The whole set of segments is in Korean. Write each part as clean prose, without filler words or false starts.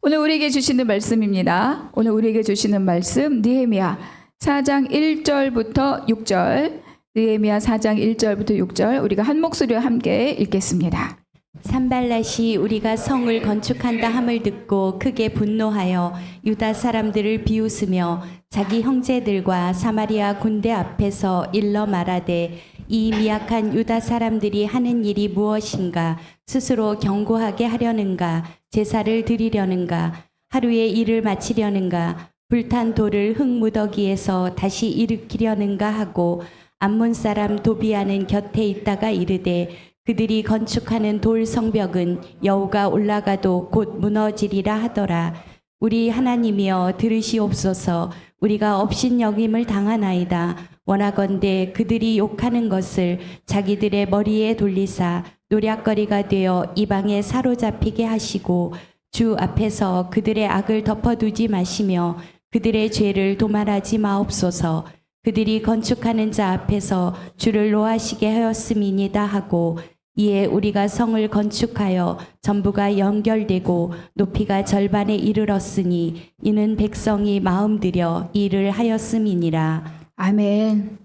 오늘 우리에게 주시는 말씀입니다. 오늘 우리에게 주시는 말씀 느헤미야 4장 1절부터 6절. 느헤미야 4장 1절부터 6절 우리가 한 목소리와 함께 읽겠습니다. 산발랏이 우리가 성을 건축한다 함을 듣고 크게 분노하여 유다 사람들을 비웃으며 자기 형제들과 사마리아 군대 앞에서 일러 말하되 이 미약한 유다 사람들이 하는 일이 무엇인가? 스스로 견고하게 하려는가? 제사를 드리려는가? 하루의 일을 마치려는가? 불탄 돌을 흙무더기에서 다시 일으키려는가 하고 암몬 사람 도비아는 곁에 있다가 이르되 그들이 건축하는 돌 성벽은 여호가 올라가도 곧 무너지리라 하더라. 우리 하나님이여 들으시옵소서. 우리가 업신여김을 당하나이다. 원하건대 그들이 욕하는 것을 자기들의 머리에 돌리사 노략거리가 되어 이방에 사로잡히게 하시고 주 앞에서 그들의 악을 덮어두지 마시며 그들의 죄를 도말하지 마옵소서. 그들이 건축하는 자 앞에서 주를 노하시게 하였음이니다 하고 이에 우리가 성을 건축하여 전부가 연결되고 높이가 절반에 이르렀으니 이는 백성이 마음들여 일을 하였음이니라. 아멘.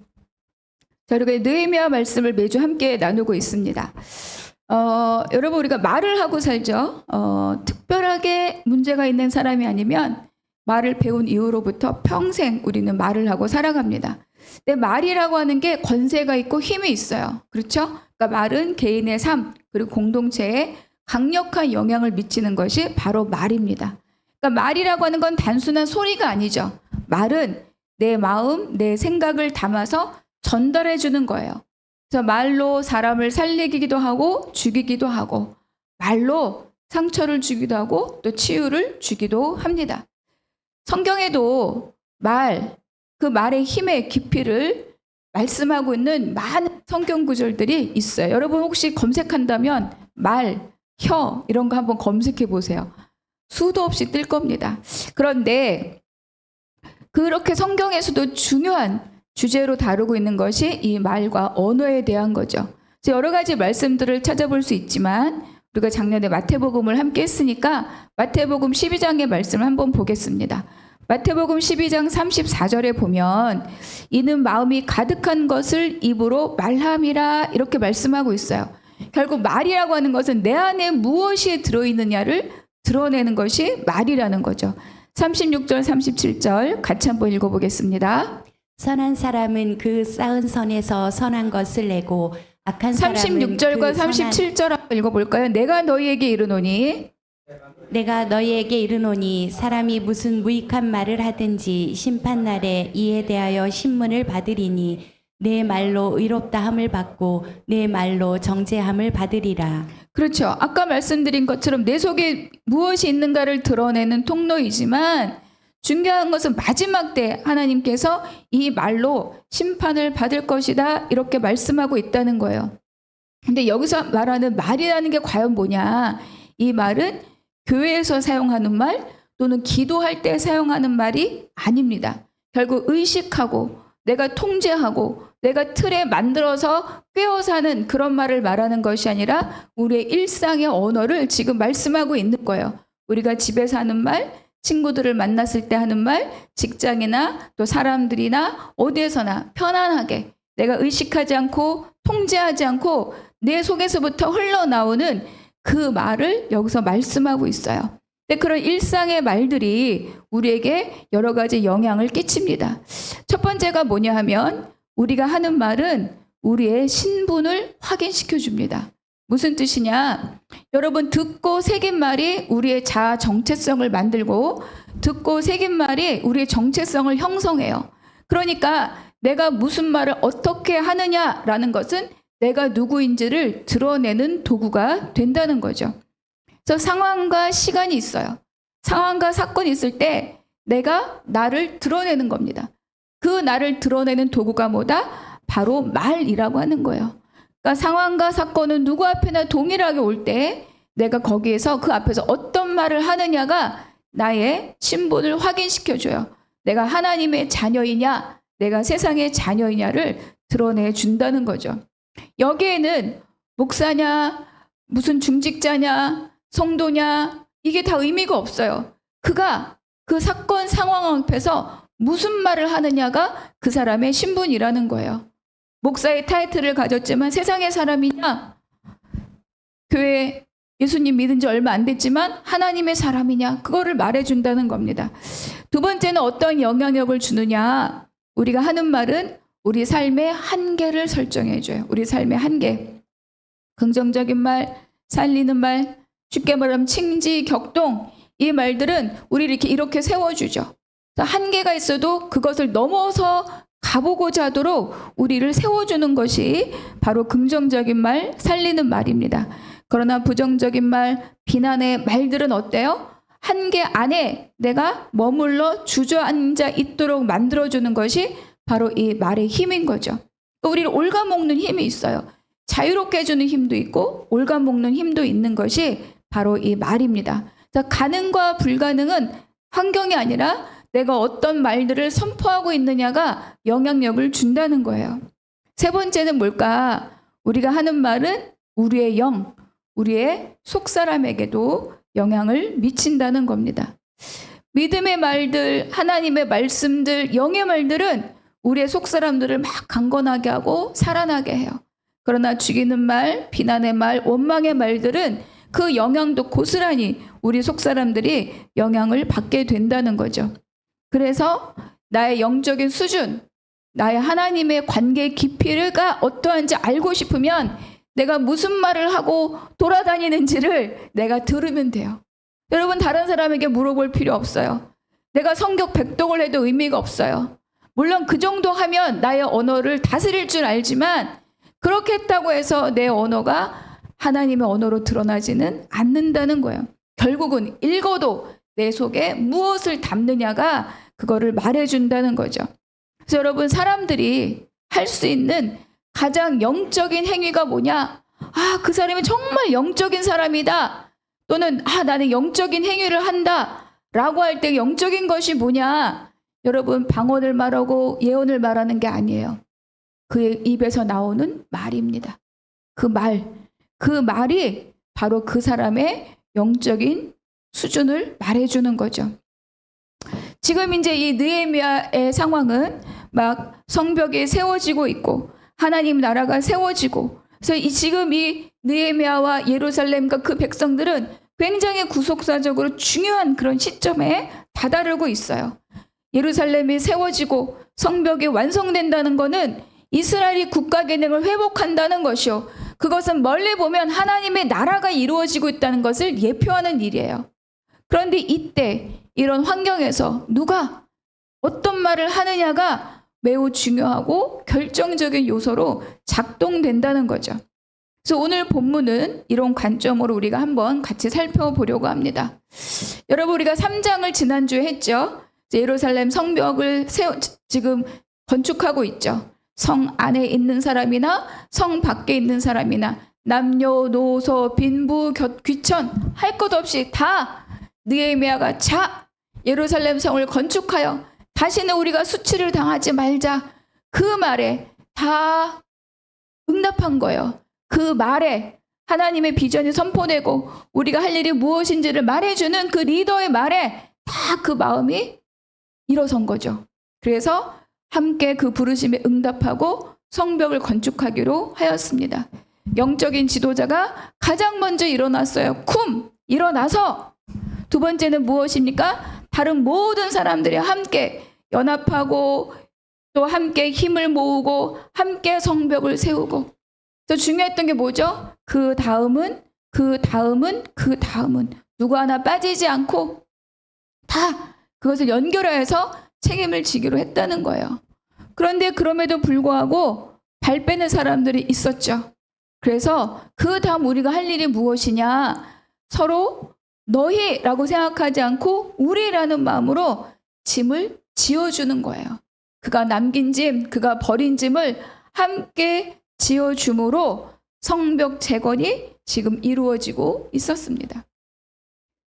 자, 우리가 느헤미야 말씀을 매주 함께 나누고 있습니다. 여러분 우리가 말을 하고 살죠. 특별하게 문제가 있는 사람이 아니면 말을 배운 이후로부터 평생 우리는 말을 하고 살아갑니다. 근데 말이라고 하는 게 권세가 있고 힘이 있어요. 그렇죠? 그러니까 말은 개인의 삶 그리고 공동체에 강력한 영향을 미치는 것이 바로 말입니다. 그러니까 말이라고 하는 건 단순한 소리가 아니죠. 말은 내 마음, 내 생각을 담아서 전달해 주는 거예요. 그래서 말로 사람을 살리기도 하고 죽이기도 하고 말로 상처를 주기도 하고 또 치유를 주기도 합니다. 성경에도 그 말의 힘의 깊이를 말씀하고 있는 많은 성경 구절들이 있어요. 여러분 혹시 검색한다면 말, 혀 이런 거 한번 검색해 보세요. 수도 없이 뜰 겁니다. 그런데 그렇게 성경에서도 중요한 주제로 다루고 있는 것이 이 말과 언어에 대한 거죠. 여러 가지 말씀들을 찾아볼 수 있지만 우리가 작년에 마태복음을 함께 했으니까 마태복음 12장의 말씀을 한번 보겠습니다. 마태복음 12장 34절에 보면 이는 마음이 가득한 것을 입으로 말함이라 이렇게 말씀하고 있어요. 결국 말이라고 하는 것은 내 안에 무엇이 들어있느냐를 드러내는 것이 말이라는 거죠. 36절 37절 같이 한번 읽어보겠습니다. 선한 사람은 그 쌓은 선에서 선한 것을 내고 악한 사람은 36절과 37절 한번 읽어볼까요? 내가 너희에게 이르노니 사람이 무슨 무익한 말을 하든지 심판날에 이에 대하여 신문을 받으리니 내 말로 의롭다함을 받고 내 말로 정죄함을 받으리라. 그렇죠. 아까 말씀드린 것처럼 내 속에 무엇이 있는가를 드러내는 통로이지만 중요한 것은 마지막 때 하나님께서 이 말로 심판을 받을 것이다 이렇게 말씀하고 있다는 거예요. 근데 여기서 말하는 말이라는 게 과연 뭐냐? 이 말은 교회에서 사용하는 말 또는 기도할 때 사용하는 말이 아닙니다. 결국 의식하고 내가 통제하고 내가 틀에 만들어서 꿰어 사는 그런 말을 말하는 것이 아니라 우리의 일상의 언어를 지금 말씀하고 있는 거예요. 우리가 집에서 하는 말, 친구들을 만났을 때 하는 말, 직장이나 또 사람들이나 어디에서나 편안하게 내가 의식하지 않고 통제하지 않고 내 속에서부터 흘러나오는 그 말을 여기서 말씀하고 있어요. 근데 그런 일상의 말들이 우리에게 여러 가지 영향을 끼칩니다. 첫 번째가 뭐냐 하면 우리가 하는 말은 우리의 신분을 확인시켜 줍니다. 무슨 뜻이냐? 여러분 듣고 새긴 말이 우리의 자아 정체성을 만들고 듣고 새긴 말이 우리의 정체성을 형성해요. 그러니까 내가 무슨 말을 어떻게 하느냐라는 것은 내가 누구인지를 드러내는 도구가 된다는 거죠. 그래서 상황과 시간이 있어요. 상황과 사건이 있을 때 내가 나를 드러내는 겁니다. 그 나를 드러내는 도구가 뭐다? 바로 말이라고 하는 거예요. 그러니까 상황과 사건은 누구 앞에나 동일하게 올 때 내가 거기에서 그 앞에서 어떤 말을 하느냐가 나의 신분을 확인시켜줘요. 내가 하나님의 자녀이냐, 내가 세상의 자녀이냐를 드러내 준다는 거죠. 여기에는 목사냐, 무슨 중직자냐, 성도냐, 이게 다 의미가 없어요. 그가 그 사건 상황 앞에서 무슨 말을 하느냐가 그 사람의 신분이라는 거예요. 목사의 타이틀을 가졌지만 세상의 사람이냐, 교회 예수님 믿은 지 얼마 안 됐지만 하나님의 사람이냐, 그거를 말해준다는 겁니다. 두 번째는 어떤 영향력을 주느냐. 우리가 하는 말은 우리 삶의 한계를 설정해줘요. 우리 삶의 한계. 긍정적인 말, 살리는 말, 쉽게 말하면 칭지, 격동, 이 말들은 우리를 이렇게 세워주죠. 한계가 있어도 그것을 넘어서 가보고자 하도록 우리를 세워주는 것이 바로 긍정적인 말, 살리는 말입니다. 그러나 부정적인 말, 비난의 말들은 어때요? 한계 안에 내가 머물러 주저앉아 있도록 만들어주는 것이 바로 이 말의 힘인 거죠. 우리를 갉아먹는 힘이 있어요. 자유롭게 해주는 힘도 있고 갉아먹는 힘도 있는 것이 바로 이 말입니다. 가능과 불가능은 환경이 아니라 내가 어떤 말들을 선포하고 있느냐가 영향력을 준다는 거예요. 세 번째는 뭘까? 우리가 하는 말은 우리의 영, 우리의 속사람에게도 영향을 미친다는 겁니다. 믿음의 말들, 하나님의 말씀들, 영의 말들은 우리의 속사람들을 막 강건하게 하고 살아나게 해요. 그러나 죽이는 말, 비난의 말, 원망의 말들은 그 영향도 고스란히 우리 속사람들이 영향을 받게 된다는 거죠. 그래서 나의 영적인 수준, 나의 하나님의 관계의 깊이가 어떠한지 알고 싶으면 내가 무슨 말을 하고 돌아다니는지를 내가 들으면 돼요. 여러분, 다른 사람에게 물어볼 필요 없어요. 내가 성경 백독을 해도 의미가 없어요. 물론 그 정도 하면 나의 언어를 다스릴 줄 알지만 그렇게 했다고 해서 내 언어가 하나님의 언어로 드러나지는 않는다는 거예요. 결국은 읽어도 내 속에 무엇을 담느냐가 그거를 말해준다는 거죠. 그래서 여러분, 사람들이 할 수 있는 가장 영적인 행위가 뭐냐? 그 사람이 정말 영적인 사람이다. 또는 나는 영적인 행위를 한다. 라고 할 때 영적인 것이 뭐냐? 여러분, 방언을 말하고 예언을 말하는 게 아니에요. 그의 입에서 나오는 말입니다. 그 말이 바로 그 사람의 영적인 수준을 말해주는 거죠. 지금 이제 이 느헤미야의 상황은 막 성벽이 세워지고 있고 하나님 나라가 세워지고, 그래서 지금 이 느헤미야와 예루살렘과 그 백성들은 굉장히 구속사적으로 중요한 그런 시점에 다다르고 있어요. 예루살렘이 세워지고 성벽이 완성된다는 것은 이스라엘이 국가 기능을 회복한다는 것이요, 그것은 멀리 보면 하나님의 나라가 이루어지고 있다는 것을 예표하는 일이에요. 그런데 이때 이런 환경에서 누가 어떤 말을 하느냐가 매우 중요하고 결정적인 요소로 작동된다는 거죠. 그래서 오늘 본문은 이런 관점으로 우리가 한번 같이 살펴보려고 합니다. 여러분, 우리가 3장을 지난주에 했죠. 예루살렘 성벽을 지금 건축하고 있죠. 성 안에 있는 사람이나 성 밖에 있는 사람이나 남녀노소 빈부 귀천 할 것 없이 다 느헤미야가 예루살렘 성을 건축하여 다시는 우리가 수치를 당하지 말자, 그 말에 다 응답한 거예요. 그 말에 하나님의 비전이 선포되고 우리가 할 일이 무엇인지를 말해주는 그 리더의 말에 다 그 마음이 일어선 거죠. 그래서 함께 그 부르심에 응답하고 성벽을 건축하기로 하였습니다. 영적인 지도자가 가장 먼저 일어났어요. 일어나서 두 번째는 무엇입니까? 다른 모든 사람들이 함께 연합하고 또 함께 힘을 모으고 함께 성벽을 세우고, 또 중요했던 게 뭐죠? 그 다음은 누구 하나 빠지지 않고 다 그것을 연결해서 책임을 지기로 했다는 거예요. 그런데 그럼에도 불구하고 발 빼는 사람들이 있었죠. 그래서 그 다음 우리가 할 일이 무엇이냐? 서로 너희라고 생각하지 않고 우리라는 마음으로 짐을 지어주는 거예요. 그가 남긴 짐, 그가 버린 짐을 함께 지어줌으로 성벽 재건이 지금 이루어지고 있었습니다.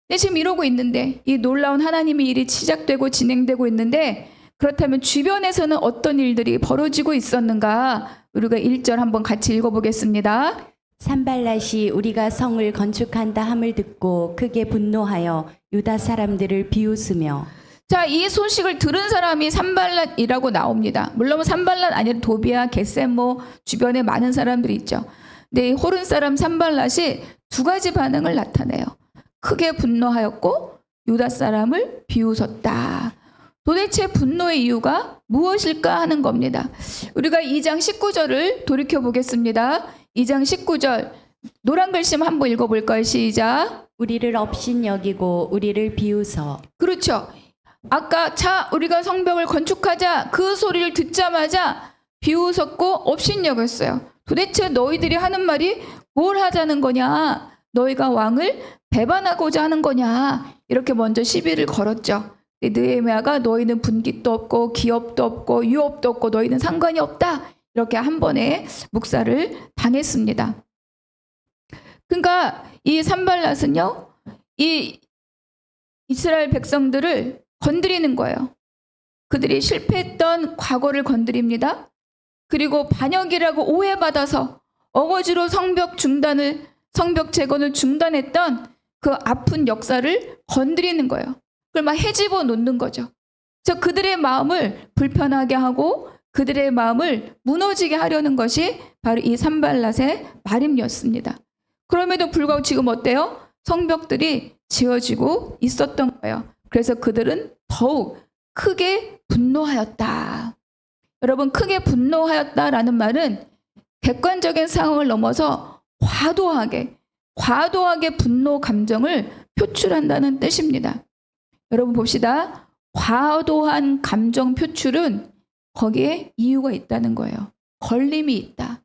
근데 지금 이러고 있는데, 이 놀라운 하나님의 일이 시작되고 진행되고 있는데, 그렇다면 주변에서는 어떤 일들이 벌어지고 있었는가? 우리가 1절 한번 같이 읽어보겠습니다. 산발랏이 우리가 성을 건축한다 함을 듣고 크게 분노하여 유다 사람들을 비웃으며 자, 이 소식을 들은 사람이 산발랏이라고 나옵니다. 물론 산발랏 아니라 도비아, 겟셈 뭐 주변에 많은 사람들이 있죠. 근데 이 호른 사람 산발랏이 두 가지 반응을 나타내요. 크게 분노하였고 유다 사람을 비웃었다. 도대체 분노의 이유가 무엇일까 하는 겁니다. 우리가 2장 19절을 돌이켜 보겠습니다. 2장 19절 노란 글씨 한번 읽어볼까요? 시작. 우리를 업신 여기고 우리를 비웃어 그렇죠. 아까 자 우리가 성벽을 건축하자 그 소리를 듣자마자 비웃었고 업신여겼어요. 도대체 너희들이 하는 말이 뭘 하자는 거냐? 너희가 왕을 배반하고자 하는 거냐? 이렇게 먼저 시비를 걸었죠. 느헤미야가 너희는 분깃도 없고 기업도 없고 유업도 없고 너희는 상관이 없다. 이렇게 한 번에 묵살을 당했습니다. 그러니까 이 산발랏은요, 이 이스라엘 백성들을 건드리는 거예요. 그들이 실패했던 과거를 건드립니다. 그리고 반역이라고 오해받아서 어거지로 성벽 재건을 중단했던 그 아픈 역사를 건드리는 거예요. 그걸 막 헤집어 놓는 거죠. 그래서 그들의 마음을 불편하게 하고 그들의 마음을 무너지게 하려는 것이 바로 이 산발랏의 말임이었습니다. 그럼에도 불구하고 지금 어때요? 성벽들이 지어지고 있었던 거예요. 그래서 그들은 더욱 크게 분노하였다. 여러분, 크게 분노하였다라는 말은 객관적인 상황을 넘어서 과도하게 분노 감정을 표출한다는 뜻입니다. 여러분 봅시다. 과도한 감정 표출은 거기에 이유가 있다는 거예요. 걸림이 있다.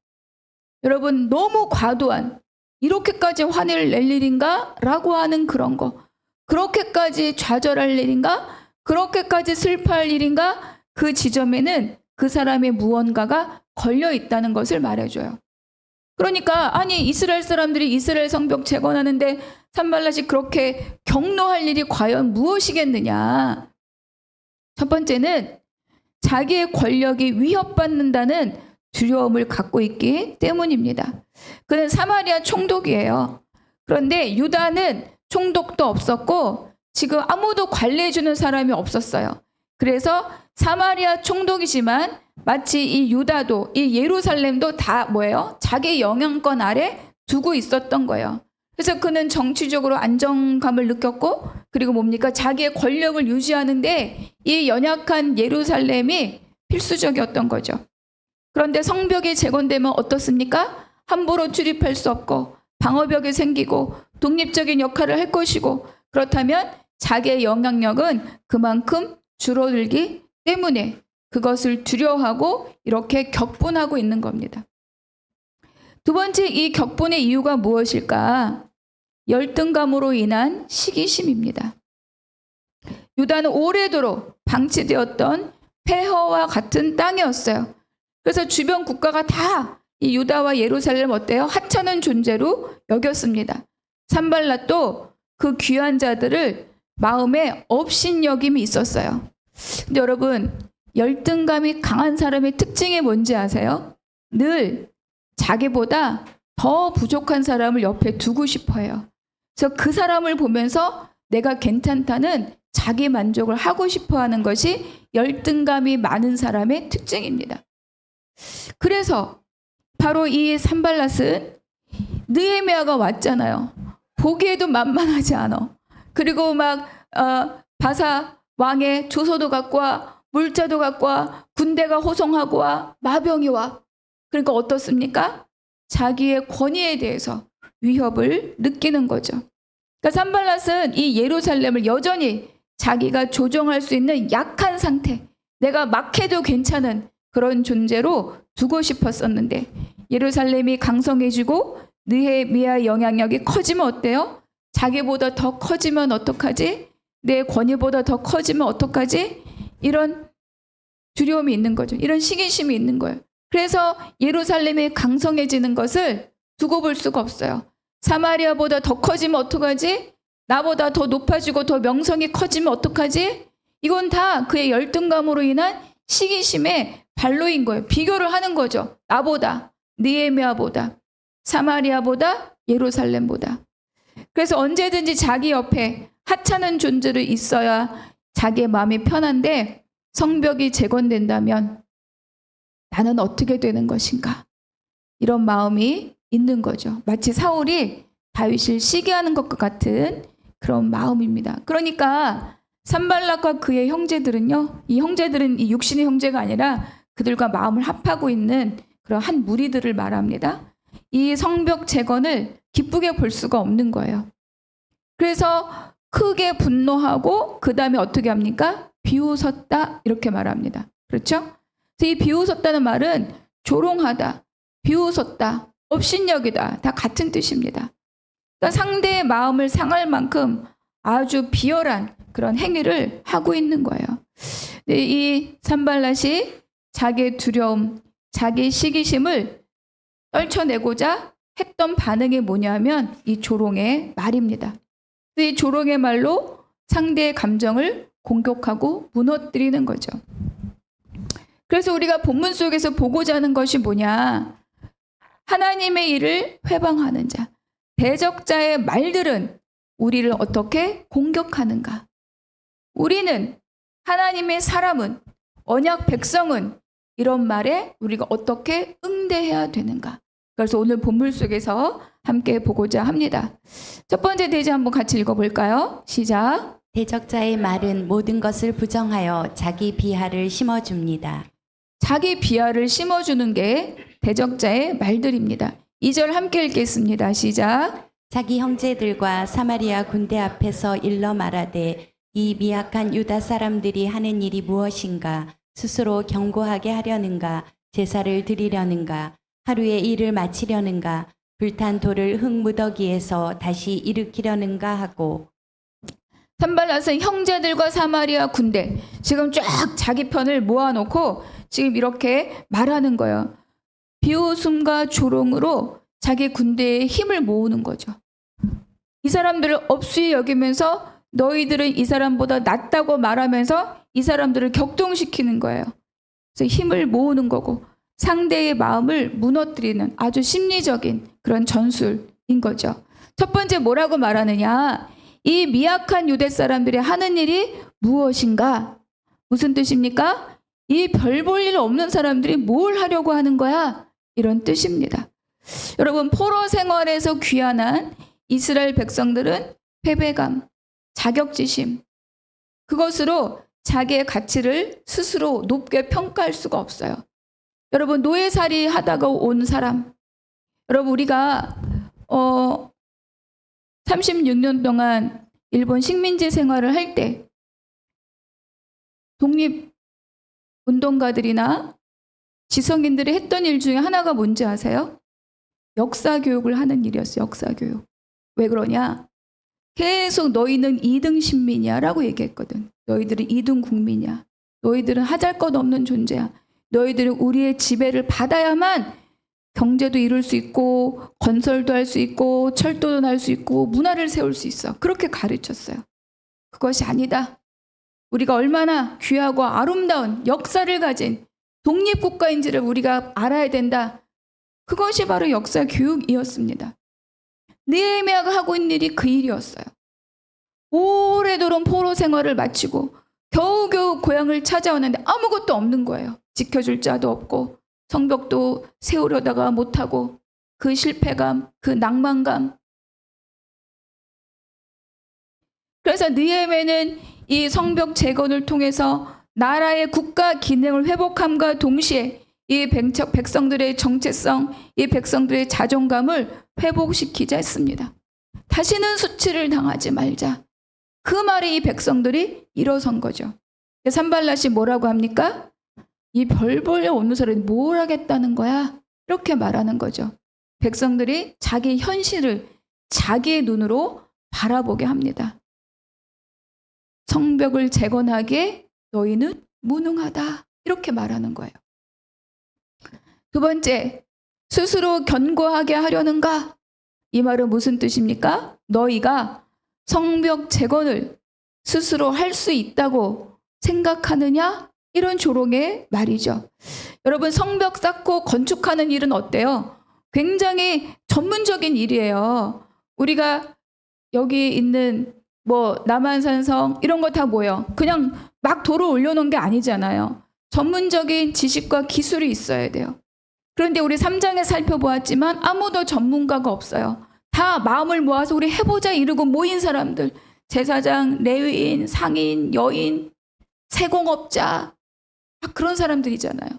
여러분, 너무 과도한, 이렇게까지 화를 낼 일인가? 라고 하는 그런 거. 그렇게까지 좌절할 일인가? 그렇게까지 슬퍼할 일인가? 그 지점에는 그 사람의 무언가가 걸려 있다는 것을 말해줘요. 그러니까 아니 이스라엘 사람들이 이스라엘 성벽 재건하는데 산발랏이 그렇게 격노할 일이 과연 무엇이겠느냐. 첫 번째는 자기의 권력이 위협받는다는 두려움을 갖고 있기 때문입니다. 그는 사마리아 총독이에요. 그런데 유다는 총독도 없었고 지금 아무도 관리해주는 사람이 없었어요. 그래서 사마리아 총독이지만 마치 이 유다도 이 예루살렘도 다 뭐예요? 자기 영향권 아래 두고 있었던 거예요. 그래서 그는 정치적으로 안정감을 느꼈고 그리고 뭡니까? 자기의 권력을 유지하는데 이 연약한 예루살렘이 필수적이었던 거죠. 그런데 성벽이 재건되면 어떻습니까? 함부로 출입할 수 없고 방어벽이 생기고 독립적인 역할을 할 것이고 그렇다면 자기의 영향력은 그만큼 줄어들기 때문에 그것을 두려워하고 이렇게 격분하고 있는 겁니다. 두 번째, 이 격분의 이유가 무엇일까? 열등감으로 인한 시기심입니다. 유다는 오래도록 방치되었던 폐허와 같은 땅이었어요. 그래서 주변 국가가 다 이 유다와 예루살렘 어때요? 하찮은 존재로 여겼습니다. 산발랏도 그 귀한 자들을 마음에 업신여김이 있었어요. 근데 여러분, 열등감이 강한 사람의 특징이 뭔지 아세요? 늘 자기보다 더 부족한 사람을 옆에 두고 싶어 해요. 그래서 그 사람을 보면서 내가 괜찮다는 자기 만족을 하고 싶어 하는 것이 열등감이 많은 사람의 특징입니다. 그래서 바로 이 산발랏은 느헤미야가 왔잖아요. 보기에도 만만하지 않아. 그리고 막 바사 왕의 조서도 갖고 와, 물자도 갖고 와, 군대가 호송하고 와, 마병이 와. 그러니까 어떻습니까? 자기의 권위에 대해서 위협을 느끼는 거죠. 그러니까 산발랏은 이 예루살렘을 여전히 자기가 조정할 수 있는 약한 상태, 내가 막해도 괜찮은 그런 존재로 두고 싶었었는데 예루살렘이 강성해지고 느헤미야의 영향력이 커지면 어때요? 자기보다 더 커지면 어떡하지? 내 권위보다 더 커지면 어떡하지? 이런 두려움이 있는 거죠. 이런 시기심이 있는 거예요. 그래서 예루살렘이 강성해지는 것을 두고 볼 수가 없어요. 사마리아보다 더 커지면 어떡하지? 나보다 더 높아지고 더 명성이 커지면 어떡하지? 이건 다 그의 열등감으로 인한 시기심의 발로인 거예요. 비교를 하는 거죠. 나보다, 느헤미야보다. 사마리아보다 예루살렘보다. 그래서 언제든지 자기 옆에 하찮은 존재로 있어야 자기의 마음이 편한데 성벽이 재건된다면 나는 어떻게 되는 것인가? 이런 마음이 있는 거죠. 마치 사울이 다윗을 시기하는 것과 같은 그런 마음입니다. 그러니까 산발락과 그의 형제들은요, 이 형제들은 이 육신의 형제가 아니라 그들과 마음을 합하고 있는 그런 한 무리들을 말합니다. 이 성벽 재건을 기쁘게 볼 수가 없는 거예요. 그래서 크게 분노하고 그 다음에 어떻게 합니까? 비웃었다 이렇게 말합니다. 그렇죠? 그래서 이 비웃었다는 말은 조롱하다, 비웃었다, 업신여기다 다 같은 뜻입니다. 그러니까 상대의 마음을 상할 만큼 아주 비열한 그런 행위를 하고 있는 거예요. 이 산발랏이 자기의 두려움, 자기의 시기심을 떨쳐내고자 했던 반응이 뭐냐면 이 조롱의 말입니다. 이 조롱의 말로 상대의 감정을 공격하고 무너뜨리는 거죠. 그래서 우리가 본문 속에서 보고자 하는 것이 뭐냐? 하나님의 일을 회방하는 자, 대적자의 말들은 우리를 어떻게 공격하는가? 우리는, 하나님의 사람은, 언약 백성은 이런 말에 우리가 어떻게 응대해야 되는가? 그래서 오늘 본문 속에서 함께 보고자 합니다. 첫 번째 대지 한번 같이 읽어볼까요? 시작. 대적자의 말은 모든 것을 부정하여 자기 비하를 심어줍니다. 자기 비하를 심어주는 게 대적자의 말들입니다. 2절 함께 읽겠습니다. 시작. 자기 형제들과 사마리아 군대 앞에서 일러 말하되 이 미약한 유다 사람들이 하는 일이 무엇인가? 스스로 경고하게 하려는가? 제사를 드리려는가? 하루에 일을 마치려는가? 불탄 돌을 흙무더기에서 다시 일으키려는가 하고. 산발랏은 형제들과 사마리아 군대, 지금 쫙 자기 편을 모아놓고 지금 이렇게 말하는 거예요. 비웃음과 조롱으로 자기 군대의 힘을 모으는 거죠. 이 사람들을 업수히 여기면서 너희들은 이 사람보다 낫다고 말하면서 이 사람들을 격동시키는 거예요. 그래서 힘을 모으는 거고 상대의 마음을 무너뜨리는 아주 심리적인 그런 전술인 거죠. 첫 번째 뭐라고 말하느냐? 이 미약한 유대 사람들이 하는 일이 무엇인가? 무슨 뜻입니까? 이 별 볼 일 없는 사람들이 뭘 하려고 하는 거야? 이런 뜻입니다. 여러분, 포로 생활에서 귀환한 이스라엘 백성들은 패배감, 자격지심, 그것으로 자기의 가치를 스스로 높게 평가할 수가 없어요. 여러분, 노예살이 하다가 온 사람, 여러분 우리가 36년 동안 일본 식민지 생활을 할 때 독립운동가들이나 지성인들이 했던 일 중에 하나가 뭔지 아세요? 역사 교육을 하는 일이었어요. 역사 교육. 왜 그러냐? 계속 너희는 2등 신민이야 라고 얘기했거든. 너희들은 2등 국민이야. 너희들은 하잘것없는 존재야. 너희들은 우리의 지배를 받아야만 경제도 이룰 수 있고 건설도 할 수 있고 철도도 날 수 있고 문화를 세울 수 있어. 그렇게 가르쳤어요. 그것이 아니다. 우리가 얼마나 귀하고 아름다운 역사를 가진 독립국가인지를 우리가 알아야 된다. 그것이 바로 역사 교육이었습니다. 느헤미야가 하고 있는 일이 그 일이었어요. 오래도록 포로 생활을 마치고 겨우겨우 고향을 찾아오는데 아무것도 없는 거예요. 지켜줄 자도 없고 성벽도 세우려다가 못하고 그 실패감, 그 낭만감. 그래서 느헤미야는 이 성벽 재건을 통해서 나라의 국가 기능을 회복함과 동시에 이 백성들의 정체성, 이 백성들의 자존감을 회복시키자 했습니다. 다시는 수치를 당하지 말자. 그 말에 이 백성들이 일어선 거죠. 산발랏이 뭐라고 합니까? 이 별 볼 일 없는 사람이 뭘 하겠다는 거야? 이렇게 말하는 거죠. 백성들이 자기 현실을 자기의 눈으로 바라보게 합니다. 성벽을 재건하기에 너희는 무능하다. 이렇게 말하는 거예요. 두 번째, 스스로 견고하게 하려는가? 이 말은 무슨 뜻입니까? 너희가 성벽 재건을 스스로 할 수 있다고 생각하느냐? 이런 조롱의 말이죠. 여러분, 성벽 쌓고 건축하는 일은 어때요? 굉장히 전문적인 일이에요. 우리가 여기 있는 뭐 남한산성 이런 거 다 뭐예요? 그냥 막 도로 올려놓은 게 아니잖아요. 전문적인 지식과 기술이 있어야 돼요. 그런데 우리 3장에 살펴보았지만 아무도 전문가가 없어요. 다 마음을 모아서 우리 해보자 이러고 모인 사람들. 제사장, 레위인, 상인, 여인, 세공업자 다 그런 사람들이잖아요.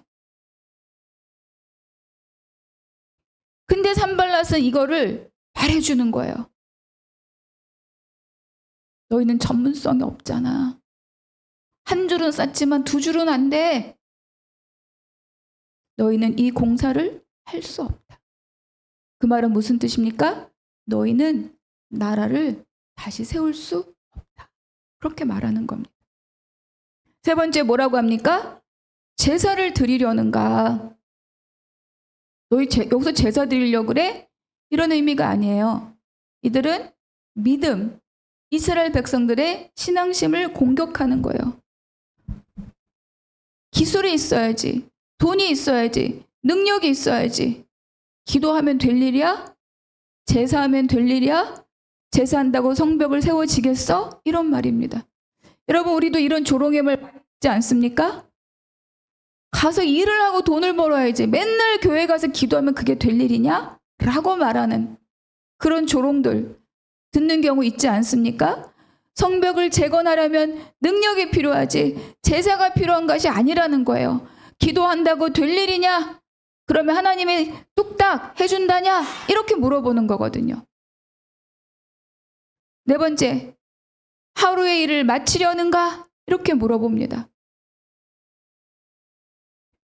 근데 산발랏은 이거를 말해주는 거예요. 너희는 전문성이 없잖아. 한 줄은 쌌지만 두 줄은 안 돼. 너희는 이 공사를 할 수 없다. 그 말은 무슨 뜻입니까? 너희는 나라를 다시 세울 수 없다. 그렇게 말하는 겁니다. 세 번째 뭐라고 합니까? 제사를 드리려는가? 너희 여기서 제사 드리려고 그래? 이런 의미가 아니에요. 이들은 믿음, 이스라엘 백성들의 신앙심을 공격하는 거예요. 기술이 있어야지, 돈이 있어야지, 능력이 있어야지. 기도하면 될 일이야? 제사하면 될 일이야? 제사한다고 성벽을 세워지겠어? 이런 말입니다. 여러분, 우리도 이런 조롱임을 받지 않습니까? 가서 일을 하고 돈을 벌어야지. 맨날 교회 가서 기도하면 그게 될 일이냐? 라고 말하는 그런 조롱들 듣는 경우 있지 않습니까? 성벽을 재건하려면 능력이 필요하지 제사가 필요한 것이 아니라는 거예요. 기도한다고 될 일이냐? 그러면 하나님이 뚝딱 해준다냐? 이렇게 물어보는 거거든요. 네 번째, 하루의 일을 마치려는가? 이렇게 물어봅니다.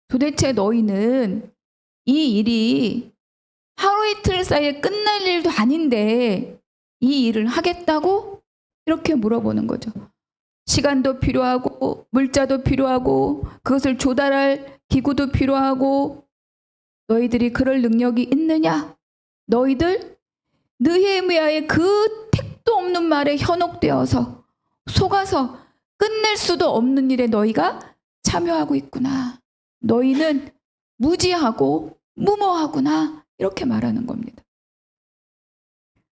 도대체 너희는 이 일이 하루 이틀 사이에 끝날 일도 아닌데 이 일을 하겠다고? 이렇게 물어보는 거죠. 시간도 필요하고 물자도 필요하고 그것을 조달할 기구도 필요하고 너희들이 그럴 능력이 있느냐? 너희들 느헤미야의 그 택도 없는 말에 현혹되어서 속아서 끝낼 수도 없는 일에 너희가 참여하고 있구나. 너희는 무지하고 무모하구나. 이렇게 말하는 겁니다.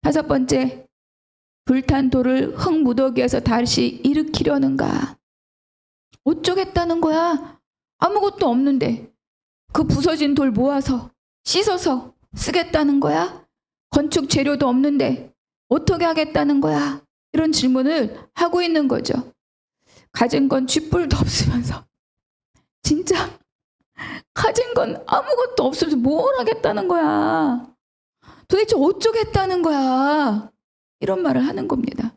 다섯 번째, 불탄 돌을 흙 무더기에서 다시 일으키려는가? 어쩌겠다는 거야? 아무것도 없는데 그 부서진 돌 모아서 씻어서 쓰겠다는 거야? 건축 재료도 없는데 어떻게 하겠다는 거야? 이런 질문을 하고 있는 거죠. 가진 건 쥐뿔도 없으면서 진짜 가진 건 아무것도 없어서 뭘 하겠다는 거야? 도대체 어쩌겠다는 거야? 이런 말을 하는 겁니다.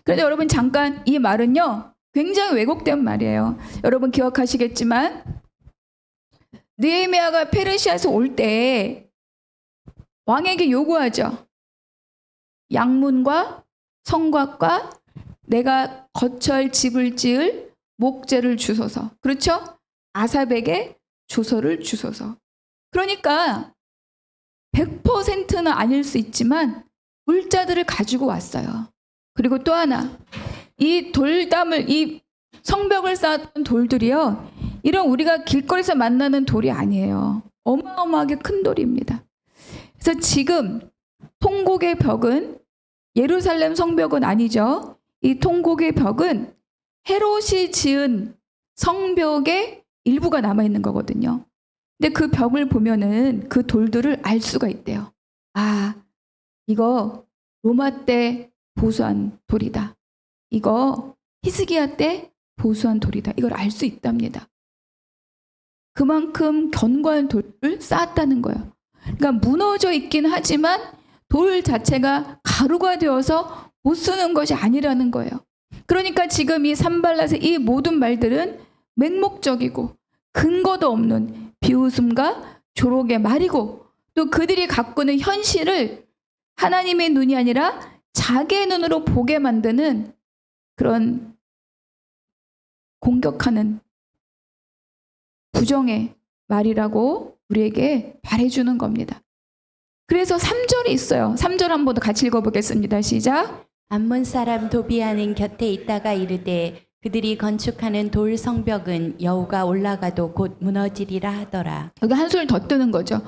그런데 여러분 잠깐 이 말은요 굉장히 왜곡된 말이에요. 여러분 기억하시겠지만 느헤미야가 페르시아에서 올 때 왕에게 요구하죠. 양문과 성곽과 내가 거처할 집을 지을 목재를 주소서. 그렇죠? 아삽에게 주소를 주소서. 그러니까 100%는 아닐 수 있지만 물자들을 가지고 왔어요. 그리고 또 하나, 이 돌담을, 이 성벽을 쌓았던 돌들이요, 이런 우리가 길거리에서 만나는 돌이 아니에요. 어마어마하게 큰 돌입니다. 그래서 지금 통곡의 벽은 예루살렘 성벽은 아니죠. 이 통곡의 벽은 헤롯이 지은 성벽의 일부가 남아있는 거거든요. 근데 그 벽을 보면은 그 돌들을 알 수가 있대요. 아, 이거 로마 때 보수한 돌이다. 이거 히스기야 때 보수한 돌이다. 이걸 알 수 있답니다. 그만큼 견고한 돌을 쌓았다는 거예요. 그러니까 무너져 있긴 하지만 돌 자체가 가루가 되어서 못 쓰는 것이 아니라는 거예요. 그러니까 지금 이 산발랏의 이 모든 말들은 맹목적이고 근거도 없는 비웃음과 조롱의 말이고 또 그들이 갖고 있는 현실을 하나님의 눈이 아니라 자기의 눈으로 보게 만드는 그런 공격하는 부정의 말이라고 우리에게 말해주는 겁니다. 그래서 3절이 있어요. 3절 한번 더 같이 읽어보겠습니다. 시작. 암몬 사람 도비아는 곁에 있다가 이르되 그들이 건축하는 돌 성벽은 여우가 올라가도 곧 무너지리라 하더라. 여기 한술 더 뜨는 거죠.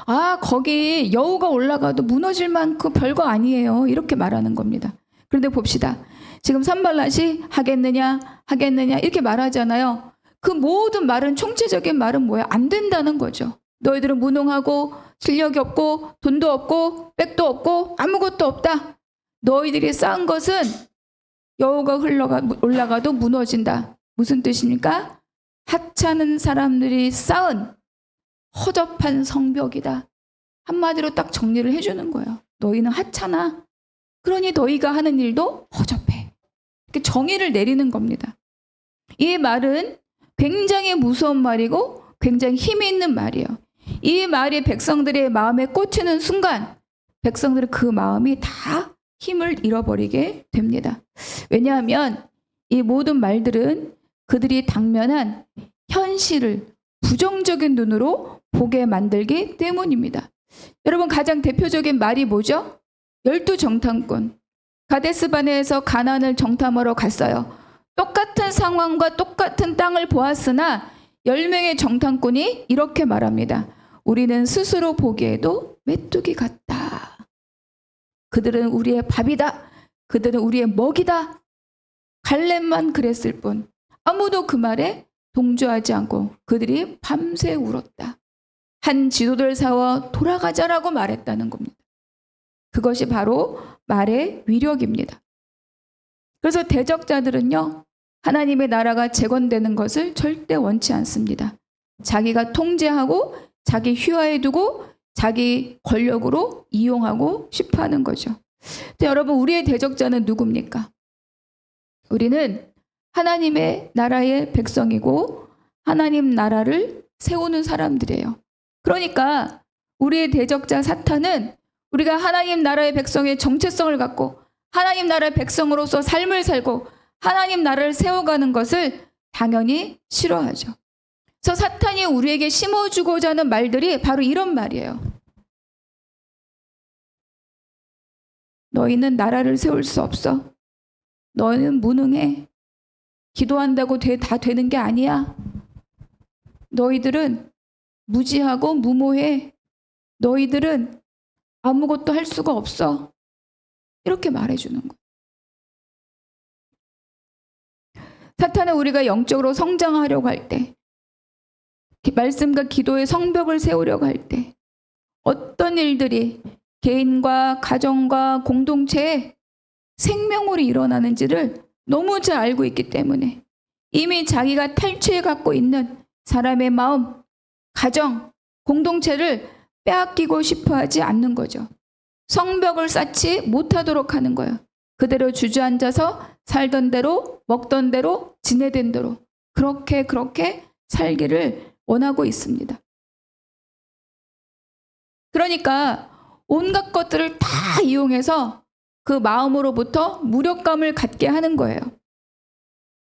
아, 거기 여우가 올라가도 무너질 만큼 별거 아니에요. 이렇게 말하는 겁니다. 그런데 봅시다. 지금 산발랏이 하겠느냐 이렇게 말하잖아요. 그 모든 말은, 총체적인 말은 뭐야? 안 된다는 거죠. 너희들은 무능하고 실력이 없고 돈도 없고 백도 없고 아무것도 없다. 너희들이 쌓은 것은 여우가 올라가도 무너진다. 무슨 뜻입니까? 하찮은 사람들이 쌓은 허접한 성벽이다. 한마디로 딱 정리를 해주는 거예요. 너희는 하찮아. 그러니 너희가 하는 일도 허접해. 이렇게 정의를 내리는 겁니다. 이 말은 굉장히 무서운 말이고 굉장히 힘이 있는 말이에요. 이 말이 백성들의 마음에 꽂히는 순간 백성들은 그 마음이 다 힘을 잃어버리게 됩니다. 왜냐하면 이 모든 말들은 그들이 당면한 현실을 부정적인 눈으로 보게 만들기 때문입니다. 여러분, 가장 대표적인 말이 뭐죠? 12정탐꾼. 가데스바네에서 가나안을 정탐하러 갔어요. 똑같은 상황과 똑같은 땅을 보았으나 10명의 정탐꾼이 이렇게 말합니다. 우리는 스스로 보기에도 메뚜기 같다. 그들은 우리의 밥이다. 그들은 우리의 먹이다. 갈렙만 그랬을 뿐 아무도 그 말에 동조하지 않고 그들이 밤새 울었다. 한 지도자를 세워 돌아가자라고 말했다는 겁니다. 그것이 바로 말의 위력입니다. 그래서 대적자들은요, 하나님의 나라가 재건되는 것을 절대 원치 않습니다. 자기가 통제하고 자기 휘하에 두고 자기 권력으로 이용하고 싶어 하는 거죠. 근데 여러분, 우리의 대적자는 누굽니까? 우리는 하나님의 나라의 백성이고 하나님 나라를 세우는 사람들이에요. 그러니까 우리의 대적자 사탄은 우리가 하나님 나라의 백성의 정체성을 갖고 하나님 나라의 백성으로서 삶을 살고 하나님 나라를 세워가는 것을 당연히 싫어하죠. 그래서 사탄이 우리에게 심어주고자 하는 말들이 바로 이런 말이에요. 너희는 나라를 세울 수 없어. 너희는 무능해. 기도한다고 다 되는 게 아니야. 너희들은 무지하고 무모해. 너희들은 아무것도 할 수가 없어. 이렇게 말해주는 거예요. 사탄은 우리가 영적으로 성장하려고 할 때, 말씀과 기도의 성벽을 세우려고 할 때, 어떤 일들이 개인과 가정과 공동체에 생명으로 일어나는지를 너무 잘 알고 있기 때문에 이미 자기가 탈취해 갖고 있는 사람의 마음, 가정, 공동체를 빼앗기고 싶어 하지 않는 거죠. 성벽을 쌓지 못하도록 하는 거예요. 그대로 주저앉아서 살던 대로, 먹던 대로, 지내던 대로 그렇게 살기를 원하고 있습니다. 그러니까 온갖 것들을 다 이용해서 그 마음으로부터 무력감을 갖게 하는 거예요.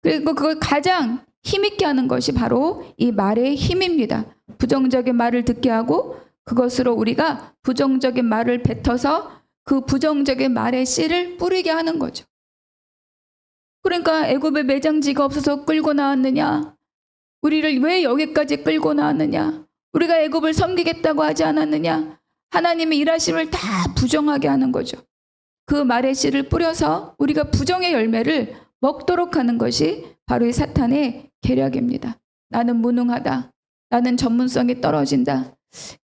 그리고 그걸 가장 힘있게 하는 것이 바로 이 말의 힘입니다. 부정적인 말을 듣게 하고 그것으로 우리가 부정적인 말을 뱉어서 그 부정적인 말의 씨를 뿌리게 하는 거죠. 그러니까 애굽에 매장지가 없어서 끌고 나왔느냐? 우리를 왜 여기까지 끌고 나왔느냐? 우리가 애굽을 섬기겠다고 하지 않았느냐? 하나님의 일하심을 다 부정하게 하는 거죠. 그 말의 씨를 뿌려서 우리가 부정의 열매를 먹도록 하는 것이 바로 이 사탄의 계략입니다. 나는 무능하다. 나는 전문성이 떨어진다.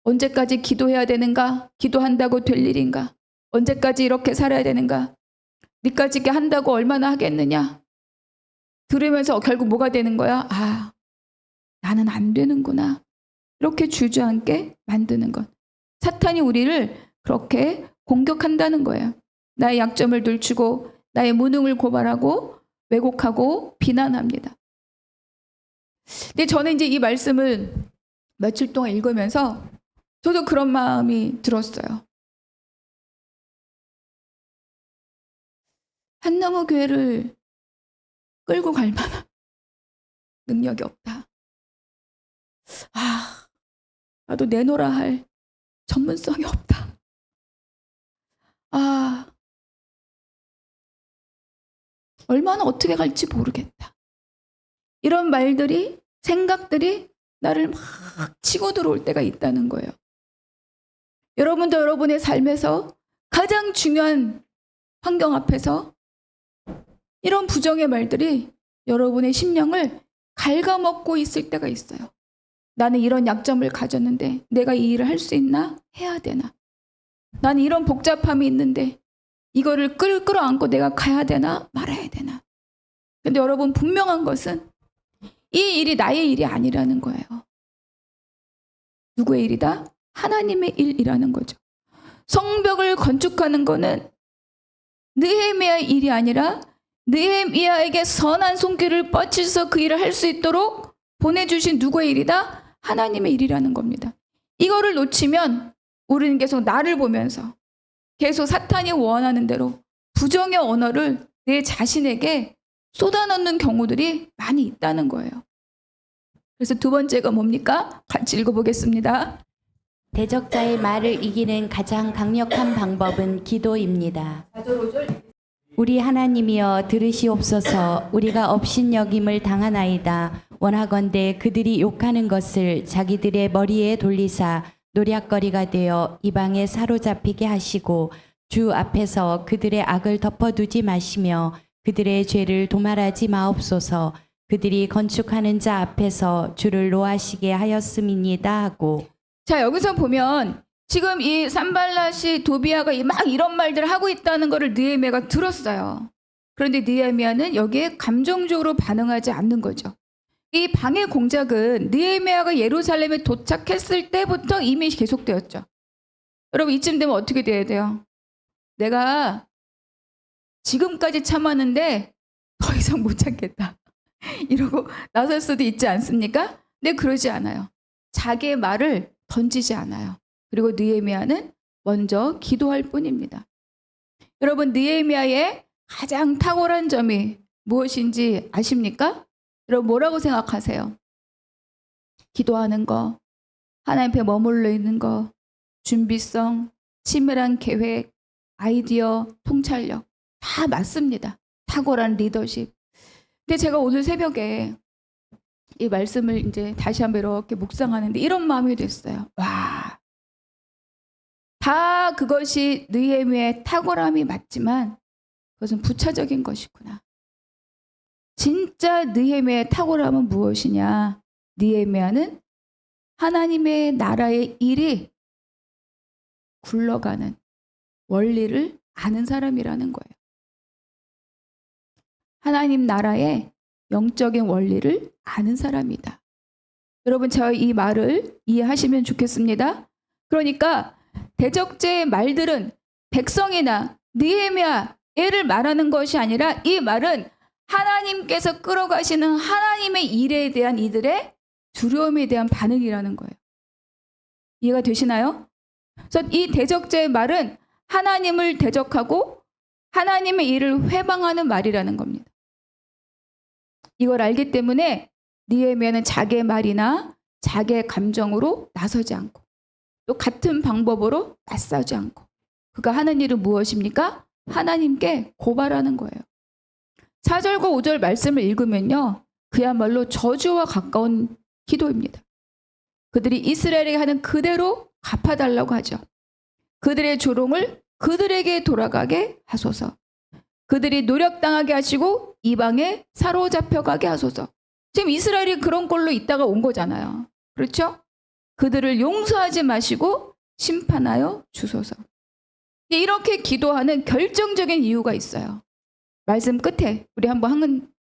언제까지 기도해야 되는가? 기도한다고 될 일인가? 언제까지 이렇게 살아야 되는가? 니까지 이렇게 한다고 얼마나 하겠느냐? 들으면서 결국 뭐가 되는 거야? 아, 나는 안 되는구나. 이렇게 주저앉게 만드는 것. 사탄이 우리를 그렇게 공격한다는 거예요. 나의 약점을 들추고 나의 무능을 고발하고 왜곡하고 비난합니다. 근데 저는 이제 이 말씀을 며칠 동안 읽으면서 저도 그런 마음이 들었어요. 한나무 교회를 끌고 갈 만한 능력이 없다. 아, 나도 내놓으라 할 전문성이 없다. 아, 얼마나 어떻게 갈지 모르겠다. 이런 말들이, 생각들이 나를 막 치고 들어올 때가 있다는 거예요. 여러분도 여러분의 삶에서 가장 중요한 환경 앞에서 이런 부정의 말들이 여러분의 심령을 갉아먹고 있을 때가 있어요. 나는 이런 약점을 가졌는데 내가 이 일을 할 수 있나? 해야 되나? 나는 이런 복잡함이 있는데 이거를 끌어안고 내가 가야 되나? 말아야 되나? 근데 여러분 분명한 것은 이 일이 나의 일이 아니라는 거예요. 누구의 일이다? 하나님의 일이라는 거죠. 성벽을 건축하는 거는 느헤미야의 일이 아니라 느헤미야에게 선한 손길을 뻗치셔서 그 일을 할 수 있도록 보내주신 누구의 일이다? 하나님의 일이라는 겁니다. 이거를 놓치면 우리는 계속 나를 보면서 계속 사탄이 원하는 대로 부정의 언어를 내 자신에게 쏟아넣는 경우들이 많이 있다는 거예요. 그래서 두 번째가 뭡니까? 같이 읽어보겠습니다. 대적자의 말을 이기는 가장 강력한 방법은 기도입니다. 우리 하나님이여 들으시옵소서. 우리가 업신여김을 당하나이다. 원하건대 그들이 욕하는 것을 자기들의 머리에 돌리사 노략거리가 되어 이방에 사로잡히게 하시고 주 앞에서 그들의 악을 덮어두지 마시며 그들의 죄를 도말하지 마옵소서. 그들이 건축하는 자 앞에서 주를 노하시게 하였음이니이다 하고. 자, 여기서 보면 지금 이 산발랏이 도비아가 막 이런 말들을 하고 있다는 것을 느헤미야가 들었어요. 그런데 느헤미야는 여기에 감정적으로 반응하지 않는 거죠. 이 방해 공작은 느헤미야가 예루살렘에 도착했을 때부터 이미 계속되었죠. 여러분 이쯤 되면 어떻게 돼야 돼요? 내가 지금까지 참았는데 더 이상 못 참겠다. 이러고 나설 수도 있지 않습니까? 근데 그러지 않아요. 자기의 말을 던지지 않아요. 그리고 느헤미야는 먼저 기도할 뿐입니다. 여러분 느헤미야의 가장 탁월한 점이 무엇인지 아십니까? 여러분 뭐라고 생각하세요? 기도하는 거, 하나님 앞에 머물러 있는 거, 준비성, 치밀한 계획, 아이디어, 통찰력 다 맞습니다. 탁월한 리더십. 근데 제가 오늘 새벽에 이 말씀을 이제 다시 한번 이렇게 묵상하는데 이런 마음이 됐어요. 와, 다 그것이 느헤미야의 탁월함이 맞지만 그것은 부차적인 것이구나. 진짜 느헤미야의 탁월함은 무엇이냐? 느헤미야는 하나님의 나라의 일이 굴러가는 원리를 아는 사람이라는 거예요. 하나님 나라의 영적인 원리를 아는 사람이다. 여러분 저희 이 말을 이해하시면 좋겠습니다. 그러니까 대적제의 말들은 백성이나 느헤미야를 말하는 것이 아니라 이 말은 하나님께서 끌어가시는 하나님의 일에 대한 이들의 두려움에 대한 반응이라는 거예요. 이해가 되시나요? 그래서 이 대적제의 말은 하나님을 대적하고 하나님의 일을 회방하는 말이라는 겁니다. 이걸 알기 때문에 느헤미야는 자기의 말이나 자기의 감정으로 나서지 않고 또 같은 방법으로 맞서지 않고 그가 하는 일은 무엇입니까? 하나님께 고발하는 거예요. 4절과 5절 말씀을 읽으면요. 그야말로 저주와 가까운 기도입니다. 그들이 이스라엘에게 하는 그대로 갚아달라고 하죠. 그들의 조롱을 그들에게 돌아가게 하소서. 그들이 노력당하게 하시고 이방에 사로잡혀가게 하소서. 지금 이스라엘이 그런 꼴로 있다가 온 거잖아요. 그렇죠? 그들을 용서하지 마시고 심판하여 주소서. 이렇게 기도하는 결정적인 이유가 있어요. 말씀 끝에 우리 한번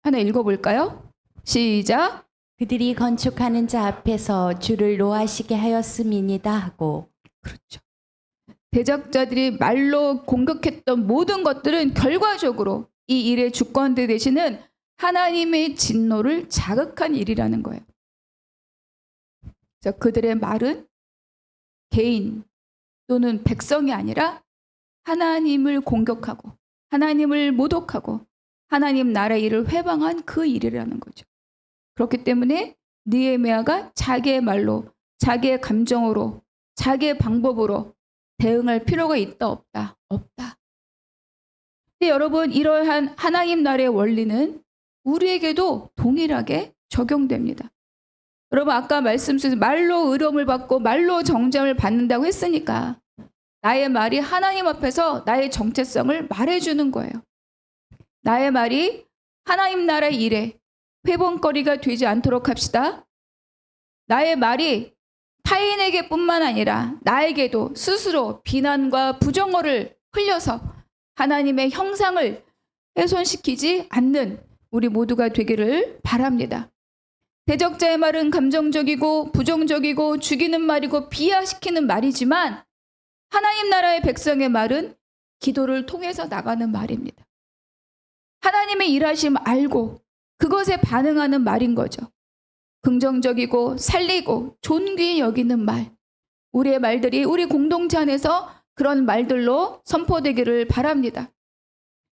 하나 읽어볼까요? 시작. 그들이 건축하는 자 앞에서 주를 노하시게 하였음이니이다 하고. 그렇죠. 대적자들이 말로 공격했던 모든 것들은 결과적으로 이 일의 주권대 되시는 하나님의 진노를 자극한 일이라는 거예요. 그들의 말은 개인 또는 백성이 아니라 하나님을 공격하고 하나님을 모독하고 하나님 나라의 일을 회방한 그 일이라는 거죠. 그렇기 때문에 느헤미야가 자기의 말로 자기의 감정으로 자기의 방법으로 대응할 필요가 있다 없다? 없다. 근데 여러분 이러한 하나님 나라의 원리는 우리에게도 동일하게 적용됩니다. 여러분 아까 말씀 주신 말로 의로움을 받고 말로 정죄함을 받는다고 했으니까 나의 말이 하나님 앞에서 나의 정체성을 말해주는 거예요. 나의 말이 하나님 나라의 일에 회복거리가 되지 않도록 합시다. 나의 말이 타인에게 뿐만 아니라 나에게도 스스로 비난과 부정어를 흘려서 하나님의 형상을 훼손시키지 않는 우리 모두가 되기를 바랍니다. 대적자의 말은 감정적이고 부정적이고 죽이는 말이고 비하시키는 말이지만 하나님 나라의 백성의 말은 기도를 통해서 나가는 말입니다. 하나님의 일하심 알고 그것에 반응하는 말인 거죠. 긍정적이고 살리고 존귀히 여기는 말. 우리의 말들이 우리 공동체 안에서 그런 말들로 선포되기를 바랍니다.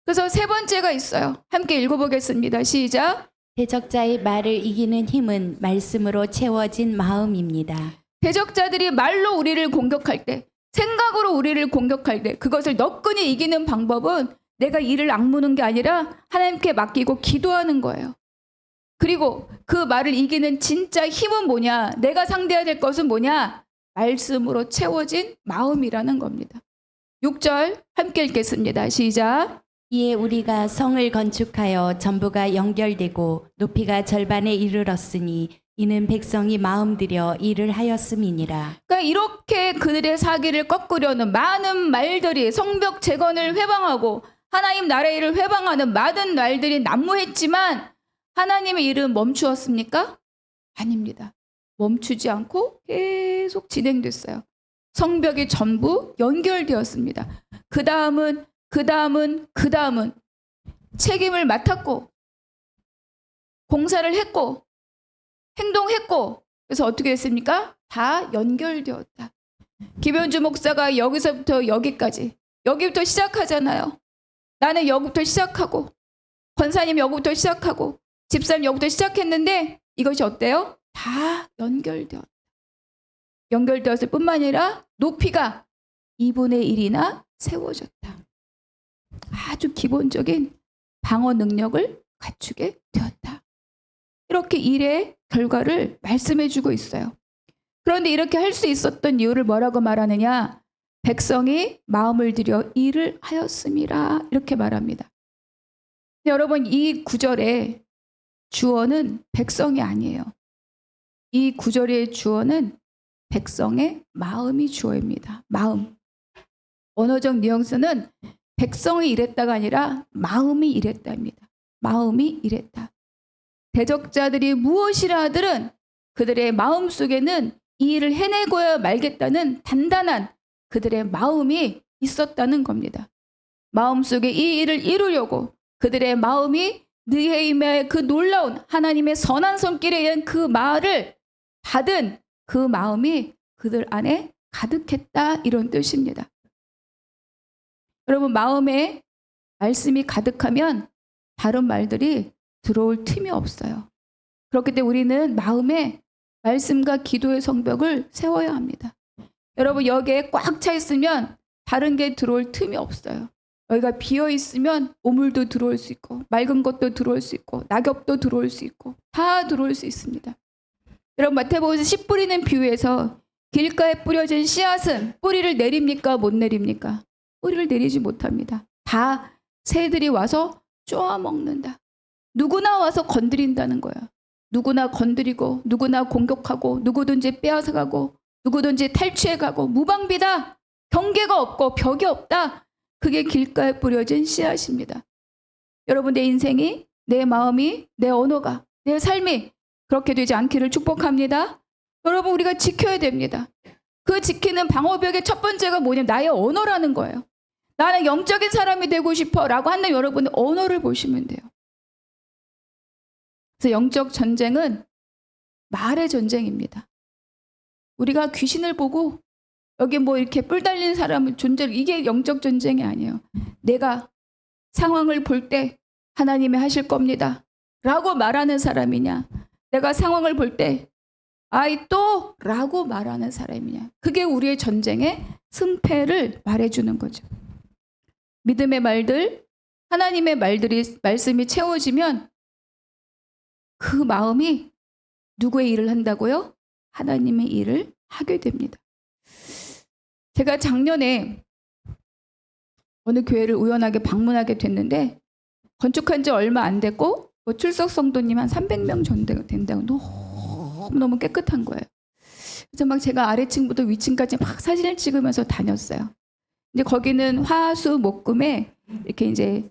그래서 세 번째가 있어요. 함께 읽어보겠습니다. 시작. 대적자의 말을 이기는 힘은 말씀으로 채워진 마음입니다. 대적자들이 말로 우리를 공격할 때, 생각으로 우리를 공격할 때 그것을 너끈히 이기는 방법은 내가 이를 악무는 게 아니라 하나님께 맡기고 기도하는 거예요. 그리고 그 말을 이기는 진짜 힘은 뭐냐? 내가 상대해야 될 것은 뭐냐? 말씀으로 채워진 마음이라는 겁니다. 6절 함께 읽겠습니다. 시작. 이에 우리가 성을 건축하여 전부가 연결되고 높이가 절반에 이르렀으니 이는 백성이 마음 들여 일을 하였음이니라. 그러니까 이렇게 그들의 사기를 꺾으려는 많은 말들이 성벽 재건을 회방하고 하나님 나라의 일을 회방하는 많은 말들이 난무했지만 하나님의 일은 멈추었습니까? 아닙니다. 멈추지 않고 계속 진행됐어요. 성벽이 전부 연결되었습니다. 그 다음은 책임을 맡았고 공사를 했고 행동했고 그래서 어떻게 했습니까? 다 연결되었다. 김현주 목사가 여기서부터 여기부터 시작하잖아요. 나는 여기부터 시작하고 권사님 여기부터 시작하고 집사님 여기부터 시작했는데 이것이 어때요? 다 연결되었다. 연결되었을 뿐만 아니라 높이가 2분의 1이나 세워졌다. 아주 기본적인 방어 능력을 갖추게 되었다. 이렇게 일의 결과를 말씀해 주고 있어요. 그런데 이렇게 할 수 있었던 이유를 뭐라고 말하느냐? 백성이 마음을 들여 일을 하였음이라 이렇게 말합니다. 여러분 이 구절의 주어는 백성이 아니에요. 이 구절의 주어는 백성의 마음이 주어입니다. 마음. 언어적 뉘앙스는 백성이 이랬다가 아니라 마음이 이랬다입니다. 마음이 이랬다. 대적자들이 무엇이라 하들은 그들의 마음 속에는 이 일을 해내고야 말겠다는 단단한 그들의 마음이 있었다는 겁니다. 마음속에 이 일을 이루려고 그들의 마음이 느헤미야의 그 놀라운 하나님의 선한 손길에 의한 그 말을 받은 그 마음이 그들 안에 가득했다 이런 뜻입니다. 여러분 마음에 말씀이 가득하면 다른 말들이 들어올 틈이 없어요. 그렇기 때문에 우리는 마음에 말씀과 기도의 성벽을 세워야 합니다. 여러분 여기에 꽉 차 있으면 다른 게 들어올 틈이 없어요. 여기가 비어 있으면 오물도 들어올 수 있고 맑은 것도 들어올 수 있고 낙엽도 들어올 수 있고 다 들어올 수 있습니다. 여러분 마태복음에서 씨 뿌리는 비유에서 길가에 뿌려진 씨앗은 뿌리를 내립니까? 못 내립니까? 뿌리를 내리지 못합니다. 다 새들이 와서 쪼아 먹는다. 누구나 와서 건드린다는 거야. 누구나 건드리고 누구나 공격하고 누구든지 빼앗아가고 누구든지 탈취해가고 무방비다. 경계가 없고 벽이 없다. 그게 길가에 뿌려진 씨앗입니다. 여러분 내 인생이 내 마음이 내 언어가 내 삶이 그렇게 되지 않기를 축복합니다. 여러분 우리가 지켜야 됩니다. 그 지키는 방어벽의 첫 번째가 뭐냐면 나의 언어라는 거예요. 나는 영적인 사람이 되고 싶어 라고 하는 여러분의 언어를 보시면 돼요. 그래서 영적 전쟁은 말의 전쟁입니다. 우리가 귀신을 보고 여기 뭐 이렇게 뿔 달린 사람을 존재를 이게 영적 전쟁이 아니에요. 내가 상황을 볼 때 하나님이 하실 겁니다 라고 말하는 사람이냐 내가 상황을 볼 때 아이 또 라고 말하는 사람이냐 그게 우리의 전쟁의 승패를 말해주는 거죠. 믿음의 말들 하나님의 말씀이 채워지면 그 마음이 누구의 일을 한다고요? 하나님의 일을 하게 됩니다. 제가 작년에 어느 교회를 우연하게 방문하게 됐는데 건축한 지 얼마 안 됐고 출석 성도님 한 300명 정도 된다고 너무 깨끗한 거예요. 그래서 막 제가 아래층부터 위층까지 막 사진을 찍으면서 다녔어요. 이제 거기는 화수 목금에 이렇게 이제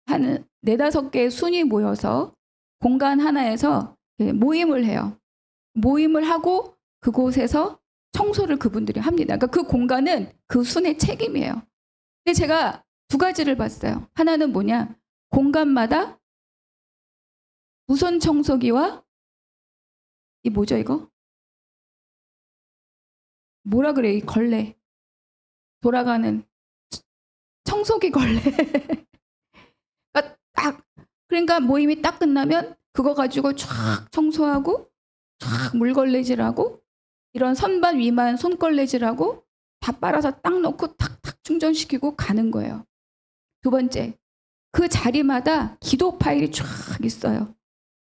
한 4-5개의 순이 모여서 공간 하나에서 모임을 해요. 모임을 하고 그곳에서 청소를 그분들이 합니다. 그러니까 그 공간은 그 순의 책임이에요. 근데 제가 2가지를 봤어요. 하나는 뭐냐? 공간마다 무선 청소기와 이 뭐죠 이거? 뭐라 그래 이 걸레. 돌아가는 청소기 걸레. 그러니까 모임이 딱 끝나면 그거 가지고 쫙 청소하고 쫙 물걸레질하고 이런 선반 위만 손걸레질하고 다 빨아서 딱 놓고 탁탁 충전시키고 가는 거예요. 2번째, 그 자리마다 기도 파일이 쫙 있어요.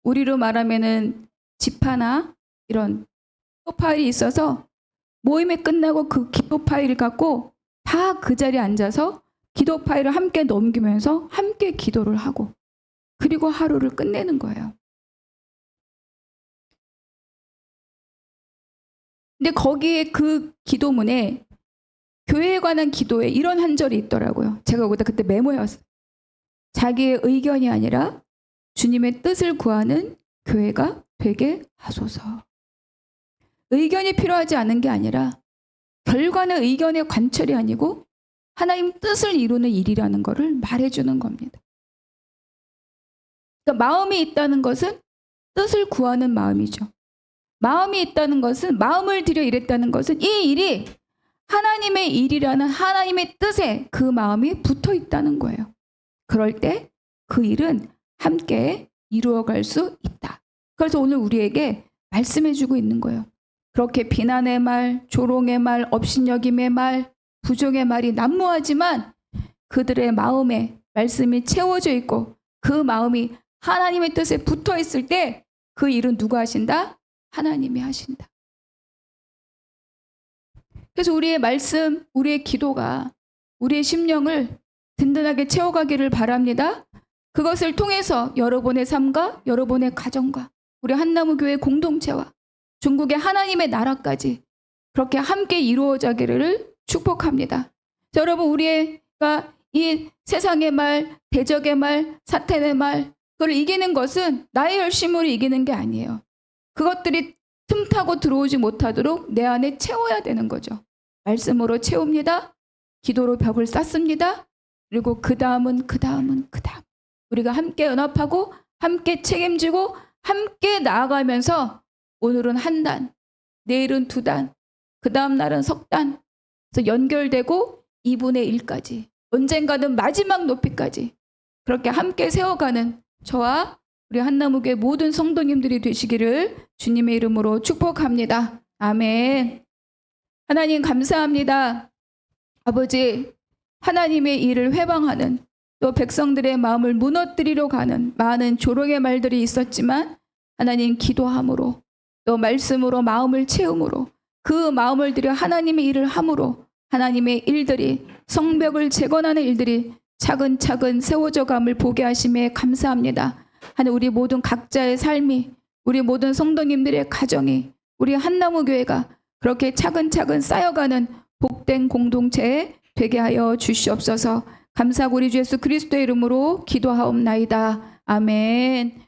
우리로 말하면은 지파나 이런 기도 파일이 있어서 모임이 끝나고 그 기도 파일을 갖고 다 그 자리에 앉아서 기도 파일을 함께 넘기면서 함께 기도를 하고 그리고 하루를 끝내는 거예요. 근데 거기에 그 기도문에 교회에 관한 기도에 이런 한 절이 있더라고요. 제가 거기다 그때 메모해왔어요. 자기의 의견이 아니라 주님의 뜻을 구하는 교회가 되게 하소서. 의견이 필요하지 않은 게 아니라 결과는 의견의 관철이 아니고 하나님 뜻을 이루는 일이라는 것을 말해주는 겁니다. 그러니까 마음이 있다는 것은 뜻을 구하는 마음이죠. 마음이 있다는 것은 마음을 들여 일했다는 것은 이 일이 하나님의 일이라는 하나님의 뜻에 그 마음이 붙어 있다는 거예요. 그럴 때 그 일은 함께 이루어갈 수 있다. 그래서 오늘 우리에게 말씀해주고 있는 거예요. 그렇게 비난의 말, 조롱의 말, 업신여김의 말, 부정의 말이 난무하지만 그들의 마음에 말씀이 채워져 있고 그 마음이 하나님의 뜻에 붙어 있을 때 그 일은 누가 하신다? 하나님이 하신다. 그래서 우리의 말씀, 우리의 기도가 우리의 심령을 든든하게 채워가기를 바랍니다. 그것을 통해서 여러분의 삶과 여러분의 가정과 우리 한나무교회 공동체와 중국의 하나님의 나라까지 그렇게 함께 이루어지기를 축복합니다. 여러분, 우리가 이 세상의 말, 대적의 말, 사탄의 말, 그걸 이기는 것은 나의 열심으로 이기는 게 아니에요. 그것들이 틈타고 들어오지 못하도록 내 안에 채워야 되는 거죠. 말씀으로 채웁니다. 기도로 벽을 쌓습니다. 그리고 그 다음은 우리가 함께 연합하고 함께 책임지고 함께 나아가면서 오늘은 1단, 내일은 2단, 그 다음 날은 3단, 그래서 연결되고 2분의 1까지 언젠가는 마지막 높이까지 그렇게 함께 세워가는 저와 우리 한나무교회 모든 성도님들이 되시기를 주님의 이름으로 축복합니다. 아멘. 하나님 감사합니다. 아버지, 하나님의 일을 회방하는 또 백성들의 마음을 무너뜨리려 가는 많은 조롱의 말들이 있었지만 하나님 기도함으로 또 말씀으로 마음을 채움으로 그 마음을 들여 하나님의 일을 함으로 하나님의 일들이 성벽을 재건하는 일들이 차근차근 세워져 감을 보게 하심에 감사합니다. 하나님, 우리 모든 각자의 삶이 우리 모든 성도님들의 가정이 우리 한나무교회가 그렇게 차근차근 쌓여가는 복된 공동체 되게 하여 주시옵소서. 감사하고 우리 주 예수 그리스도의 이름으로 기도하옵나이다. 아멘.